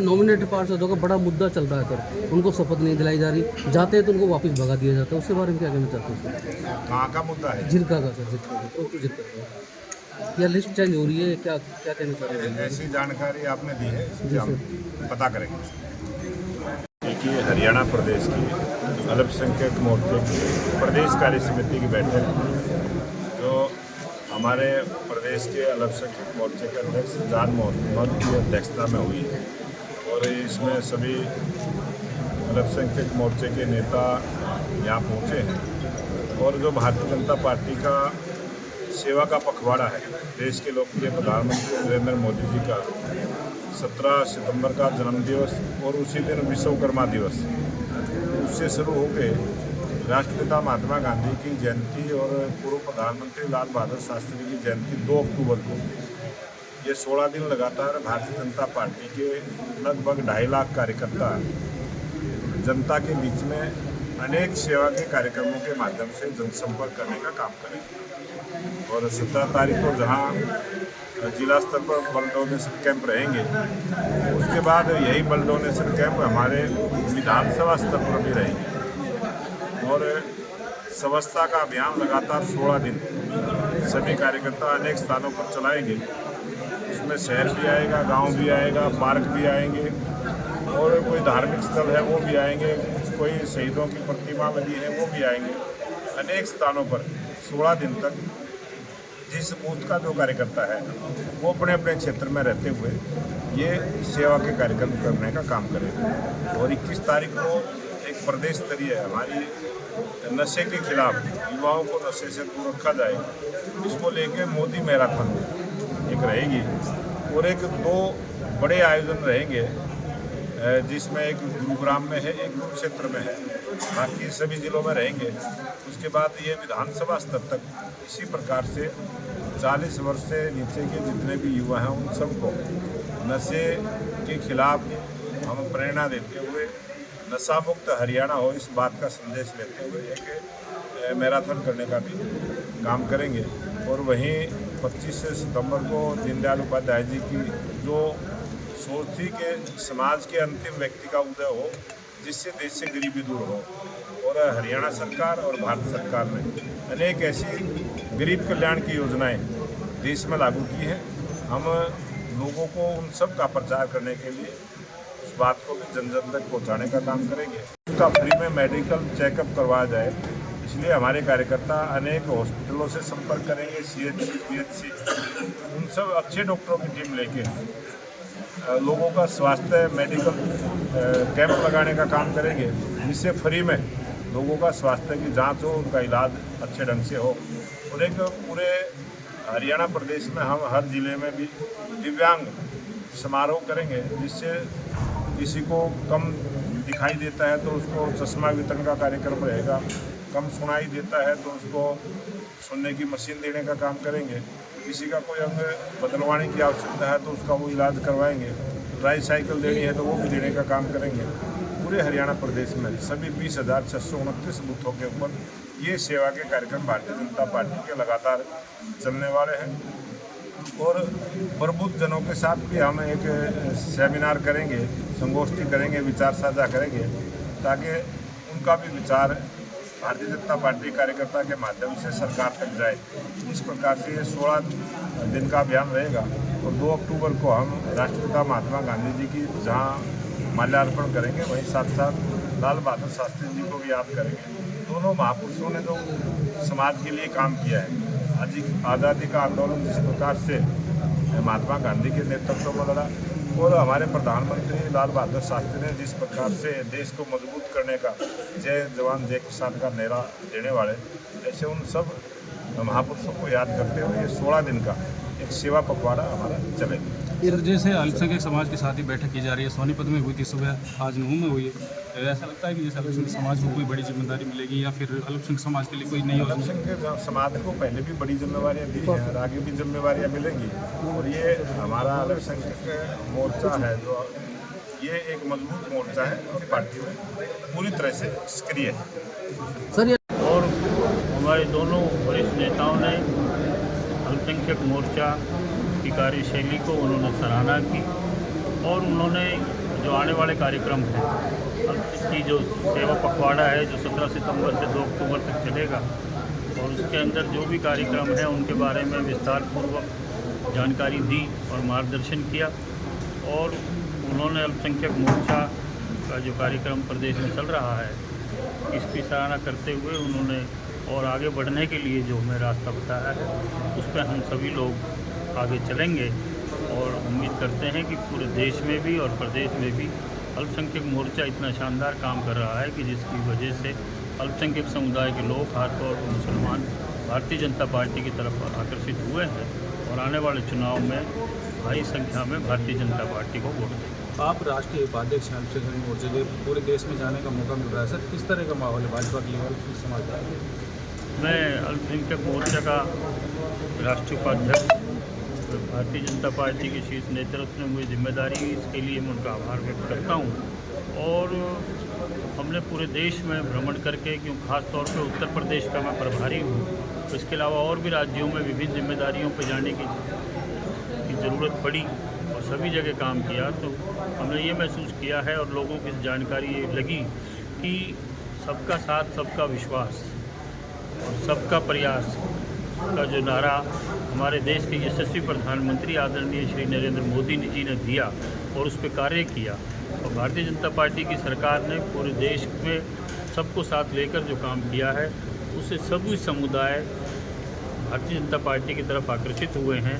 Nominated पार्षदों का बड़ा मुद्दा चल रहा है सर, उनको शपथ नहीं दिलाई जा रही, जाते हैं तो उनको वापस भगा दिया जाता है, उसके बारे में क्या कहना चाहते हैं सर? कहाँ का मुद्दा है? जिरका का सर, जिरका का तो जिरका का या लिस्ट चेंज हो रही है, क्या क्या कहना चाह रहे हैं? ऐसी जानकारी आपने दी है, जी हम सर। पता करेंगे। देखिए, हरियाणा प्रदेश की अल्पसंख्यक मोर्चे की प्रदेश कार्य समिति की बैठक जो हमारे प्रदेश के अल्पसंख्यक मोर्चे के अध्यक्ष जान मोहम्मद की अध्यक्षता में हुई है और इसमें सभी अल्पसंख्यक मोर्चे के नेता यहाँ पहुँचे हैं और जो भारतीय जनता पार्टी का सेवा का पखवाड़ा है, देश के लोकप्रिय प्रधानमंत्री नरेंद्र मोदी जी का 17 सितंबर का जन्मदिवस और उसी दिन विश्वकर्मा दिवस, उससे शुरू होकर राष्ट्रपिता महात्मा गांधी की जयंती और पूर्व प्रधानमंत्री लाल बहादुर शास्त्री की जयंती 2 अक्टूबर को, ये 16 दिन लगातार भारतीय जनता पार्टी के लगभग 2.5 लाख कार्यकर्ता जनता के बीच में अनेक सेवा के कार्यक्रमों के माध्यम से जनसंपर्क करने का काम करेंगे। और 17 तारीख को जहां जिला स्तर पर ब्लड डोनेशन कैंप रहेंगे, उसके बाद यही ब्लड डोनेशन कैंप हमारे विधानसभा स्तर पर भी रहेंगे और स्वच्छता का अभियान लगातार 16 दिन सभी कार्यकर्ता अनेक स्थानों पर चलाएंगे। उसमें शहर भी आएगा, गांव भी आएगा, पार्क भी आएंगे और कोई धार्मिक स्थल है वो भी आएंगे, कोई शहीदों की प्रतिमा बनी है वो भी आएंगे। अनेक स्थानों पर 16 दिन तक जिस बूथ का जो कार्यकर्ता है वो अपने अपने क्षेत्र में रहते हुए ये सेवा के कार्यक्रम करने का काम करेगा। और 21 तारीख को एक प्रदेश स्तरीय हमारी नशे के खिलाफ, युवाओं को नशे से दूर रखा जाए, इसको लेके मोदी मैराथन एक रहेगी और एक 2 बड़े आयोजन रहेंगे, जिसमें एक गुरुग्राम में है, एक कुरुक्षेत्र में है, बाकी सभी जिलों में रहेंगे। उसके बाद ये विधानसभा स्तर तक इसी प्रकार से 40 वर्ष से नीचे के जितने भी युवा हैं उन सबको नशे के खिलाफ हम प्रेरणा देते हुए नशा मुक्त हरियाणा हो, इस बात का संदेश लेते हुए एक मैराथन करने का भी काम करेंगे। और वहीं 25 सितंबर को दीनदयाल उपाध्याय जी की जो सोच थी कि समाज के अंतिम व्यक्ति का उदय हो जिससे देश से गरीबी दूर हो, और हरियाणा सरकार और भारत सरकार ने अनेक ऐसी गरीब कल्याण की योजनाएं देश में लागू की हैं। हम लोगों को उन सब का प्रचार करने के लिए उस बात को भी जन जन तक पहुँचाने का काम करेंगे। उसका फ्री में मेडिकल चेकअप करवाया जाए, इसलिए हमारे कार्यकर्ता अनेक हॉस्पिटलों से संपर्क करेंगे, CHC, PHC, उन सब अच्छे डॉक्टरों की टीम लेके लोगों का स्वास्थ्य मेडिकल कैंप लगाने का काम करेंगे, जिससे फ्री में लोगों का स्वास्थ्य की जांच हो, उनका इलाज अच्छे ढंग से हो। और एक पूरे हरियाणा प्रदेश में हम हर जिले में भी दिव्यांग समारोह करेंगे, जिससे किसी को कम दिखाई देता है तो उसको चश्मा वितरण का कार्यक्रम रहेगा, कम सुनाई देता है तो उसको सुनने की मशीन देने का काम करेंगे, किसी का कोई अंग बदलवाने की आवश्यकता है तो उसका वो इलाज करवाएंगे, ट्राई साइकिल देनी है तो वो भी देने का काम करेंगे। पूरे हरियाणा प्रदेश में सभी 20,629 बूथों के ऊपर ये सेवा के कार्यक्रम भारतीय जनता पार्टी के लगातार चलने वाले हैं। और प्रबुद्ध जनों के साथ भी हम एक सेमिनार करेंगे, संगोष्ठी करेंगे, विचार साझा करेंगे, ताकि उनका भी विचार भारतीय जनता पार्टी कार्यकर्ता के माध्यम से सरकार तक जाए। इस प्रकार से ये 16 दिन का अभियान रहेगा और 2 अक्टूबर को हम राष्ट्रपिता महात्मा गांधी जी की जहां माल्यार्पण करेंगे, वहीं साथ साथ लाल बहादुर शास्त्री जी को भी याद करेंगे। दोनों महापुरुषों ने जो समाज के लिए काम किया है, आज़ादी का आंदोलन जिस प्रकार से महात्मा गांधी के नेतृत्व में लड़ा और हमारे प्रधानमंत्री लाल बहादुर शास्त्री ने जिस प्रकार से देश को मजबूत करने का जय जवान जय किसान का नारा देने वाले, ऐसे उन सब महापुरुषों को याद करते हुए ये 16 दिन का एक सेवा पखवाड़ा हमारा चलेगा। सर, जैसे अल्पसंख्यक समाज के साथ ही बैठक की जा रही है, सोनीपत में हुई थी सुबह, आज नूह में हुई है, ऐसा लगता है कि जैसे अल्पसंख्यक समाज को कोई बड़ी जिम्मेदारी मिलेगी या फिर अल्पसंख्यक समाज के लिए कोई नई योजना? अल्पसंख्यक समाज को पहले भी बड़ी जिम्मेवारियां दी हैं और आगे भी जिम्मेवारियां मिलेंगी। और ये हमारा अल्पसंख्यक मोर्चा है जो ये एक मजबूत मोर्चा है और पार्टी में पूरी तरह से सक्रिय है। सर और हमारे दोनों वरिष्ठ नेताओं ने अल्पसंख्यक मोर्चा की कार्यशैली को उन्होंने सराहना की और उन्होंने जो आने वाले कार्यक्रम हैं की जो सेवा पखवाड़ा है जो 17 सितंबर से 2 अक्टूबर तक चलेगा और उसके अंदर जो भी कार्यक्रम है उनके बारे में विस्तारपूर्वक जानकारी दी और मार्गदर्शन किया। और उन्होंने अल्पसंख्यक मोर्चा का जो कार्यक्रम प्रदेश में चल रहा है इसकी सराहना करते हुए उन्होंने और आगे बढ़ने के लिए जो हमें रास्ता बताया है उस पर हम सभी लोग आगे चलेंगे और उम्मीद करते हैं कि पूरे देश में भी और प्रदेश में भी अल्पसंख्यक मोर्चा इतना शानदार काम कर रहा है कि जिसकी वजह से अल्पसंख्यक समुदाय के लोग खासतौर पर मुसलमान भारतीय जनता पार्टी की तरफ आकर्षित हुए हैं और आने वाले चुनाव में भारी संख्या में भारतीय जनता पार्टी को वोट देंगे। आप राष्ट्रीय उपाध्यक्ष हैं अल्पसंख्यक मोर्चे के, पूरे देश में जाने का मौका मिल रहा है सर, किस तरह का माहौल है भाजपा के लिए अल्पसंख्यक समाज का? मैं अल्पसंख्यक मोर्चा का राष्ट्रीय उपाध्यक्ष भारतीय जनता पार्टी के शीर्ष नेतृत्व में मुझे जिम्मेदारी, इसके लिए मैं उनका आभार व्यक्त करता हूँ। और हमने पूरे देश में भ्रमण करके, क्यों खास तौर पे उत्तर प्रदेश का मैं प्रभारी हूँ, तो इसके अलावा और भी राज्यों में विभिन्न जिम्मेदारियों पर जाने की ज़रूरत पड़ी और सभी जगह काम किया। तो हमने ये महसूस किया है और लोगों की जानकारी ये लगी कि सबका साथ, सबका विश्वास और सबका प्रयास का जो नारा हमारे देश के यशस्वी प्रधानमंत्री आदरणीय श्री नरेंद्र मोदी जी ने दिया और उस पर कार्य किया और भारतीय जनता पार्टी की सरकार ने पूरे देश में सबको साथ लेकर जो काम किया है उससे सभी समुदाय भारतीय जनता पार्टी की तरफ आकर्षित हुए हैं।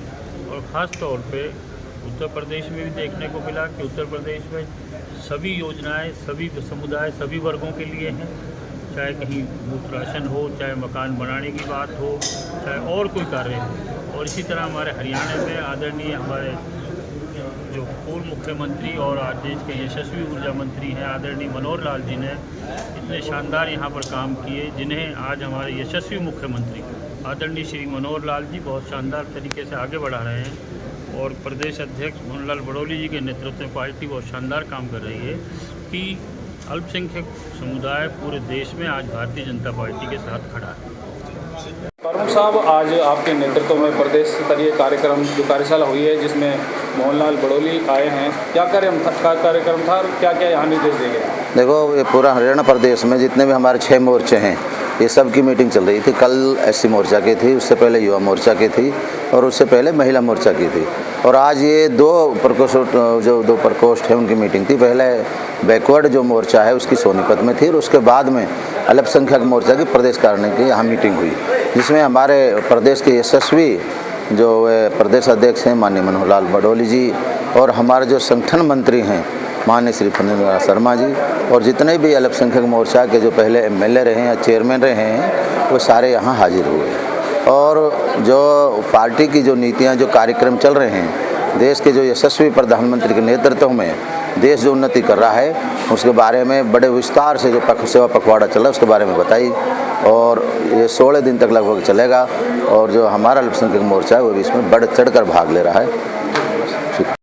और ख़ास तौर पे उत्तर प्रदेश में भी देखने को मिला कि उत्तर प्रदेश में सभी योजनाएं सभी समुदाय सभी वर्गों के लिए हैं, चाहे कहीं मुफ्त राशन हो, चाहे मकान बनाने की बात हो, चाहे और कोई कार्य हो। और इसी तरह हमारे हरियाणा में आदरणीय हमारे जो पूर्व मुख्यमंत्री और आज देश के यशस्वी ऊर्जा मंत्री हैं आदरणीय मनोहर लाल जी ने इतने शानदार यहाँ पर काम किए, जिन्हें आज हमारे यशस्वी मुख्यमंत्री आदरणीय श्री मनोहर लाल जी बहुत शानदार तरीके से आगे बढ़ा रहे हैं। और प्रदेश अध्यक्ष मोहनलाल बड़ौली जी के नेतृत्व में पार्टी बहुत शानदार काम कर रही है कि अल्पसंख्यक समुदाय पूरे देश में आज भारतीय जनता पार्टी के साथ खड़ा है। प्रमुख साहब, आज आपके नेतृत्व में प्रदेश स्तरीय कार्यक्रम जो कार्यशाला हुई है जिसमें मोहनलाल बड़ौली आए हैं, क्या कार्यक्रम था और क्या क्या यहाँ निर्देश दिए गए? देखो, ये पूरा हरियाणा प्रदेश में जितने भी हमारे 6 मोर्चे हैं ये सब की मीटिंग चल रही थी। कल एससी मोर्चा की थी, उससे पहले युवा मोर्चा की थी और उससे पहले महिला मोर्चा की थी। और आज ये दो प्रकोष्ठ है उनकी मीटिंग थी। पहले बैकवर्ड जो मोर्चा है उसकी सोनीपत में थी और उसके बाद में अल्पसंख्यक मोर्चा की प्रदेश कार्यालय की यहाँ मीटिंग हुई, जिसमें हमारे प्रदेश के यशस्वी जो प्रदेश अध्यक्ष हैं माननीय मनोहर लाल बड़ौली जी और हमारे जो संगठन मंत्री हैं माननीय श्री फणींद्र शर्मा जी और जितने भी अल्पसंख्यक मोर्चा के जो पहले एमएलए रहे हैं या चेयरमैन रहे हैं वो सारे यहाँ हाजिर हुए। और जो पार्टी की जो नीतियाँ जो कार्यक्रम चल रहे हैं, देश के जो यशस्वी प्रधानमंत्री के नेतृत्व में देश जो उन्नति कर रहा है उसके बारे में बड़े विस्तार से जो सेवा पखवाड़ा चल रहा है उसके बारे में बताई। और ये 16 दिन तक लगभग चलेगा और जो हमारा अल्पसंख्यक मोर्चा है वो भी इसमें बढ़ चढ़ कर भाग ले रहा है।